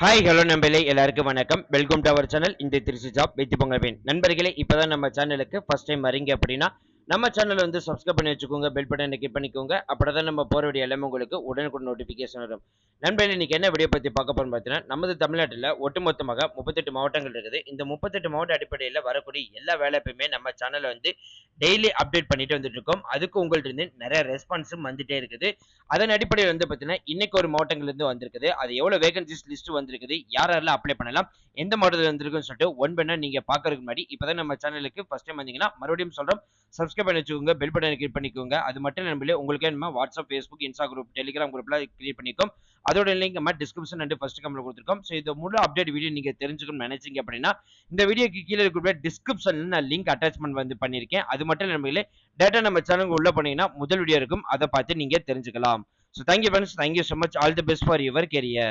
Hi hello நண்பர்களே எல்லாருக்கும் வணக்கம். Welcome to our channel. இந்த திருச்சி ஜாப் வெற்றி பொங்கல் நண்பர்களே, இப்பதான் நம்ம சேனலுக்கு ஃபர்ஸ்ட் டைம் வரீங்க அப்படின்னா நம்ம சேனலை வந்து சப்ஸ்கிரைப் பண்ணி வச்சுக்கோங்க. பெல் பட்டனை கிளிக் பண்ணிக்கோங்க. அப்படிதான் நம்ம போற வீடியோ எல்லாமே உங்களுக்கு உடனுக்குடன் நோட்டிபிகேஷன் வரும். நண்பர்களே, இன்னைக்கு என்ன வீடியோ பத்தி பார்க்க போறோம்னு பார்த்தீங்கன்னா, நமது தமிழ்நாட்டில் ஒட்டுமொத்தமாக 38 மாவட்டங்கள் இருக்குது. இந்த 38 மாவட்ட அடிப்படையில் வரக்கூடிய எல்லா வேலையுமே நம்ம சேனல்ல வந்து டெய்லி அப்டேட் பண்ணிட்டு வந்துட்டு இருக்கோம். அதுக்கு உங்கள்ட்ட இருந்து நிறைய ரெஸ்பான்ஸும் வந்துட்டே இருக்குது. அதன் அடிப்படையில் வந்து பார்த்தீங்கன்னா, இன்னைக்கு ஒரு மாவட்டங்கள்ல இருந்து வந்திருக்குது. அது எவ்வளவு வேகன்சிஸ் லிஸ்ட் வந்திருக்குது, யார் யாரெல்லாம் அப்ளை பண்ணலாம், எந்த மாவட்டத்தில் வந்திருக்குன்னு சொல்லிட்டு ஒன் பை ஒன் நீங்க பார்க்கறதுக்கு முன்னாடி இப்பதான் நம்ம சேனலுக்கு ஃபர்ஸ்ட் டைம் வந்தீங்கன்னா மறுபடியும் சொல்றோம், சப்ஸ்கிரைப் பண்ணி வச்சுக்கோங்க, பெல் பட்டனை கிளிக் பண்ணிக்கோங்க. அது மட்டும் நண்பர்களே, உங்களுக்கு நம்ம WhatsApp, Facebook, Insta group, Telegram குரூப்ல கிரியேட் பண்ணிக்கோம். அதோட லிங்க் நம்ம டிஸ்கிரிப்ஷன் அண்ட் ஃபர்ஸ்ட் கமெண்ட்ல கொடுத்துருக்கோம். ஸோ இந்த முழு அப்டேட் வீடியோ நீங்க தெரிஞ்சுக்கணும்னு நினைச்சீங்க அப்படின்னா இந்த வீடியோக்கு கீழே இருக்கிற டிஸ்கிரிப்ஷன்ல நான் லிங்க் அட்டாச்மெண்ட் வந்து பண்ணியிருக்கேன். அது மட்டும் நண்பர்களே, டேட்டா நம்ம சேனலுக்கு உள்ள போனீங்கன்னா முதல் வீடியோ இருக்கும், அதை பார்த்து நீங்க தெரிஞ்சுக்கலாம். So thank you friends, thank you so much, all the best for your career.